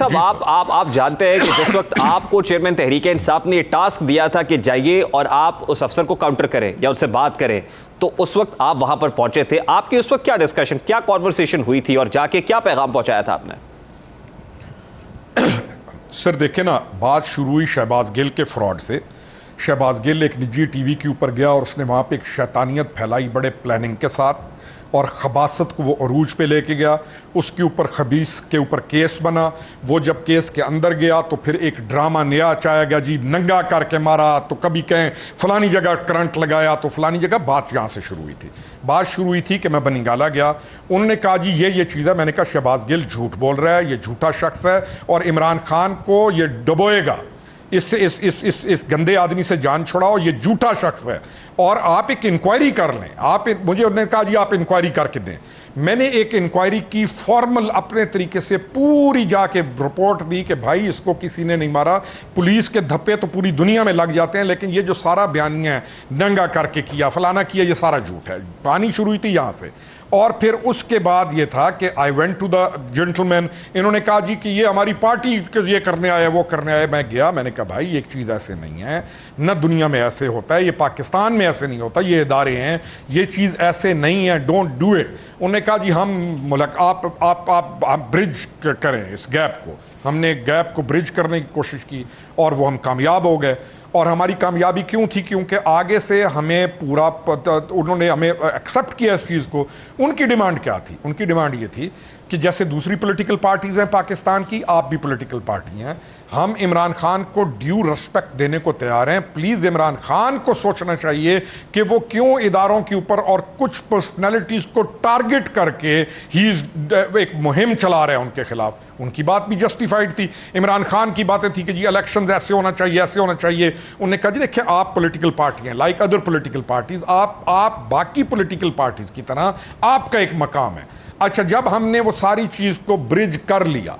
صاحب آپ جانتے ہیں کہ جس وقت آپ کو چیئرمین تحریک انصاف نے یہ ٹاسک دیا تھا کہ جائیے اور آپ اس افسر کو کاؤنٹر کریں یا اس سے بات کریں، تو اس وقت آپ وہاں پر پہنچے تھے. آپ کی اس وقت کیا ڈسکشن، کیا کانورسیشن ہوئی تھی اور جا کے کیا پیغام پہنچایا تھا آپ نے؟ سر دیکھیں نا، بات شروع ہوئی شہباز گل کے فراڈ سے. شہباز گل ایک نجی ٹی وی کے اوپر گیا اور اس نے وہاں پہ ایک شیطانیت پھیلائی بڑے پلاننگ کے ساتھ، اور خباثت کو وہ عروج پہ لے کے گیا. اس کے اوپر خبیث کے اوپر کیس بنا. وہ جب کیس کے اندر گیا تو پھر ایک ڈرامہ نیا چایا گیا، جی ننگا کر کے مارا، تو کبھی کہیں فلانی جگہ کرنٹ لگایا تو فلانی جگہ. بات یہاں سے شروع ہوئی تھی. بات شروع ہوئی تھی کہ میں بنگالا گیا، انہوں نے کہا جی یہ چیز ہے. میں نے کہا شہباز گل جھوٹ بول رہا ہے، یہ جھوٹا شخص ہے اور عمران خان کو یہ ڈبوئے گا. اس گندے آدمی سے جان چھڑاؤ، یہ جھوٹا شخص ہے اور آپ ایک انکوائری کر لیں. مجھے انہوں نے کہا جی آپ انکوائری کر کے دیں. میں نے ایک انکوائری کی، فارمل اپنے طریقے سے پوری جا کے رپورٹ دی کہ بھائی اس کو کسی نے نہیں مارا. پولیس کے دھپے تو پوری دنیا میں لگ جاتے ہیں، لیکن یہ جو سارا بیانیہ ہے ننگا کر کے کیا، فلانا کیا، یہ سارا جھوٹ ہے. پانی شروع ہوئی تھی یہاں سے. اور پھر اس کے بعد یہ تھا کہ I went to the gentleman. انہوں نے کہا جی کہ یہ ہماری پارٹی یہ کرنے آیا، وہ کرنے آیا. میں گیا، میں نے کہا بھائی ایک چیز ایسے نہیں ہے، نہ دنیا میں ایسے ہوتا ہے، یہ پاکستان میں ایسے نہیں ہوتا، یہ ادارے ہیں، یہ چیز ایسے نہیں ہے، ڈونٹ ڈو اٹ. انہوں نے کہا جی ہم آپ برج کریں اس گیپ کو. ہم نے گیپ کو برج کرنے کی کوشش کی اور وہ ہم کامیاب ہو گئے. اور ہماری کامیابی کیوں تھی؟ کیونکہ آگے سے ہمیں پورا انہوں نے ہمیں ایکسیپٹ کیا اس چیز کو. ان کی ڈیمانڈ کیا تھی؟ ان کی ڈیمانڈ یہ تھی کہ جیسے دوسری پولیٹیکل پارٹیز ہیں پاکستان کی، آپ بھی پولیٹیکل پارٹی ہیں، ہم عمران خان کو ڈیو رسپیکٹ دینے کو تیار ہیں. پلیز عمران خان کو سوچنا چاہیے کہ وہ کیوں اداروں کے اوپر اور کچھ پرسنالٹیز کو ٹارگٹ کر کے ہی ایک مہم چلا رہے ہیں ان کے خلاف. ان کی بات بھی جسٹیفائڈ تھی. عمران خان کی باتیں تھی کہ جی الیکشنز ایسے ہونا چاہیے، ایسے ہونا چاہیے. انہوں نے کہا جی دیکھیں آپ پولیٹیکل پارٹی ہیں، لائک ادر پولیٹیکل پارٹیز، آپ باقی پولیٹیکل پارٹیز کی طرح آپ کا ایک مقام ہے. اچھا، جب ہم نے وہ ساری چیز کو برج کر لیا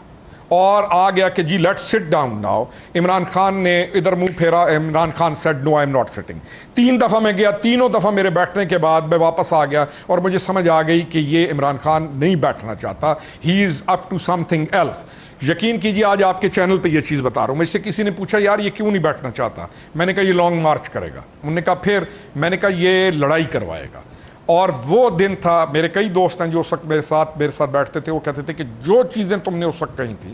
اور آ گیا کہ جی let's sit down now, Imran Khan نے ادھر منہ پھیرا. Imran Khan said no I am not sitting. 3 دفعہ میں گیا، تینوں دفعہ میرے بیٹھنے کے بعد میں واپس آ گیا اور مجھے سمجھ آ گئی کہ یہ عمران خان نہیں بیٹھنا چاہتا. ہی از up to some thing else. یقین کیجیے آج آپ کے چینل پہ یہ چیز بتا رہا ہوں. مجھ سے کسی نے پوچھا یار یہ کیوں نہیں بیٹھنا چاہتا؟ میں نے کہا یہ لانگ مارچ کرے گا. انہوں نے کہا پھر؟ میں نے کہا یہ لڑائی کروائے گا. اور وہ دن تھا، میرے کئی دوست ہیں جو اس وقت میرے ساتھ بیٹھتے تھے، وہ کہتے تھے کہ جو چیزیں تم نے اس وقت کہی تھی،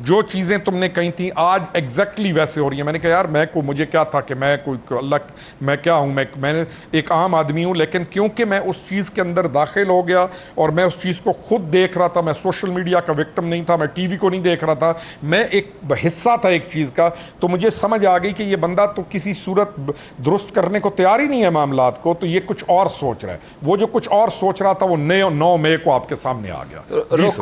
جو چیزیں تم نے کہی تھیں آج ایگزیکٹلی ویسے ہو رہی ہیں. میں نے کہا یار مجھے کیا تھا کہ میں کوئی اللہ، میں کیا ہوں، میں ایک عام آدمی ہوں. لیکن کیونکہ میں اس چیز کے اندر داخل ہو گیا اور میں اس چیز کو خود دیکھ رہا تھا، میں سوشل میڈیا کا وکٹم نہیں تھا، میں ٹی وی کو نہیں دیکھ رہا تھا، میں ایک حصہ تھا ایک چیز کا. تو مجھے سمجھ آ گئی کہ یہ بندہ تو کسی صورت درست کرنے کو تیار ہی نہیں ہے معاملات کو، تو یہ کچھ اور سوچ رہا ہے. وہ جو کچھ اور سوچ رہا تھا وہ 9 مئی کو آپ کے سامنے آ گیا.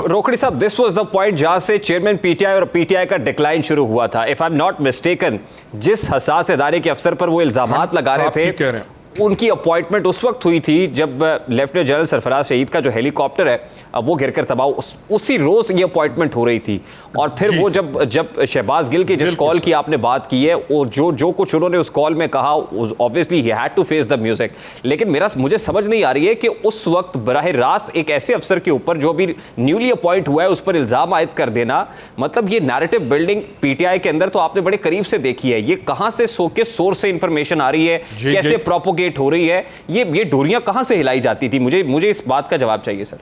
روکھڑی صاحب، دس واز دا پوائنٹ جہاں سے چیئرمین پی ٹی آئی اور پی ٹی آئی کا ڈکلائن شروع ہوا تھا. If I am not mistaken, جس حساس ادارے کے افسر پر وہ الزامات لگا رہے تھے، ان کی اپوائنٹمنٹ اس وقت ہوئی تھی جب لیفٹیننٹ جنرل سرفراز شہید کا جو ہیلی کاپٹر ہے وہ گر کر تباہ، اسی روز یہ اپوائنٹمنٹ ہو رہی تھی. اور پھر وہ جب شہباز گل کی جس کال کی آپ نے بات کی ہے، اور جو کچھ انہوں نے اس کال میں کہا، obviously he had to face the music. لیکن مجھے سمجھ نہیں آ رہی ہے کہ اس وقت براہ راست ایک ایسے افسر کے اوپر جو بھی نیولی اپوائنٹ ہوا ہے اس پر الزام عائد کر دینا، مطلب یہ narrative building P T I کے اندر تو آپ نے بڑے قریب سے دیکھی ہے. یہ کہاں سے کس سورس سے انفارمیشن آ رہی ہے، کیسے پروپوگیٹ ہو رہی ہے، یہ ڈوریاں کہاں سے ہلائی جاتی تھی؟ مجھے اس بات کا جواب چاہیے سر.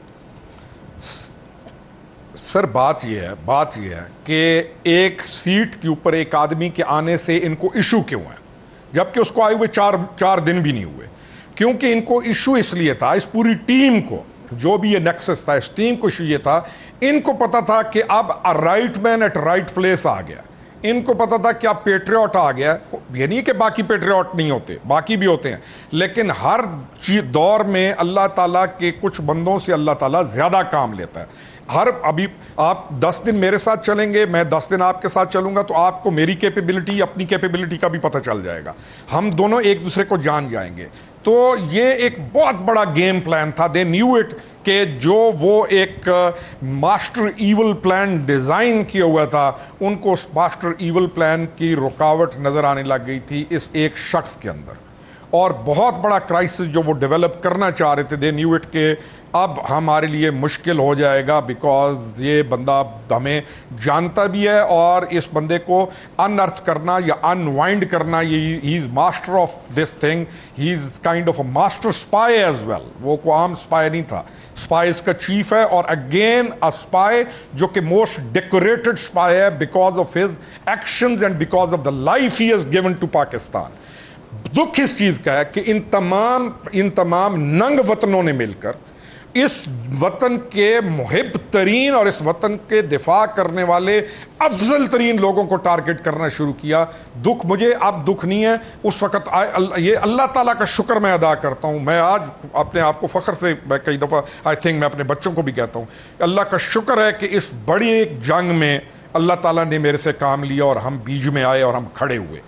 سر بات یہ ہے کہ ایک سیٹ کے اوپر ایک آدمی کے آنے سے ان کو ایشو کیوں ہے، جبکہ اس کو آئے ہوئے 4 دن بھی نہیں ہوئے. کیونکہ ان کو ایشو اس لیے تھا، اس پوری ٹیم کو، جو بھی یہ نیکسس تھا، اس ٹیم کو ایشو یہ تھا، ان کو پتا تھا کہ اب right man at right place آ گیا. ان کو پتا تھا کہ اب پیٹریوٹ آ گیا. یہ نہیں کہ باقی پیٹریوٹ نہیں ہوتے، باقی بھی ہوتے ہیں، لیکن ہر دور میں اللہ تعالیٰ کے کچھ بندوں سے اللہ تعالیٰ زیادہ کام لیتا ہے. ابھی آپ 10 دن میرے ساتھ چلیں گے، میں 10 دن آپ کے ساتھ چلوں گا، تو آپ کو میری کیپیبلٹی، اپنی کیپیبلٹی کا بھی پتہ چل جائے گا. ہم دونوں ایک دوسرے کو جان جائیں گے. تو یہ ایک بہت بڑا گیم پلان تھا. دے نیو اٹ کہ جو وہ ایک ماسٹر ایول پلان ڈیزائن کیا ہوا تھا، ان کو اس ماسٹر ایول پلان کی رکاوٹ نظر آنے لگ گئی تھی اس ایک شخص کے اندر. اور بہت بڑا کرائسس جو وہ ڈیولپ کرنا چاہ رہے تھے. دے نیو اٹ کہ اب ہمارے لیے مشکل ہو جائے گا بیکاز یہ بندہ ہمیں جانتا بھی ہے اور اس بندے کو ان ارتھ کرنا یا ان وائنڈ کرنا, he is master of this thing, he is kind of a master spy as well. وہ کوئی عام اسپائی نہیں تھا, اسپائز کا چیف ہے, اور اگین اے اسپائی جو کہ موسٹ ڈیکوریٹڈ اسپائی ہے because of his actions and because of the life he has given to Pakistan. دکھ اس چیز کا ہے کہ ان تمام ننگ وطنوں نے مل کر اس وطن کے محب ترین اور اس وطن کے دفاع کرنے والے افضل ترین لوگوں کو ٹارگٹ کرنا شروع کیا. دکھ مجھے اب دکھ نہیں ہے, اس وقت یہ اللہ تعالیٰ کا شکر میں ادا کرتا ہوں. میں آج اپنے آپ کو فخر سے میں کئی دفعہ آئی تھنک میں اپنے بچوں کو بھی کہتا ہوں, اللہ کا شکر ہے کہ اس بڑی ایک جنگ میں اللہ تعالیٰ نے میرے سے کام لیا اور ہم بیچ میں آئے اور ہم کھڑے ہوئے.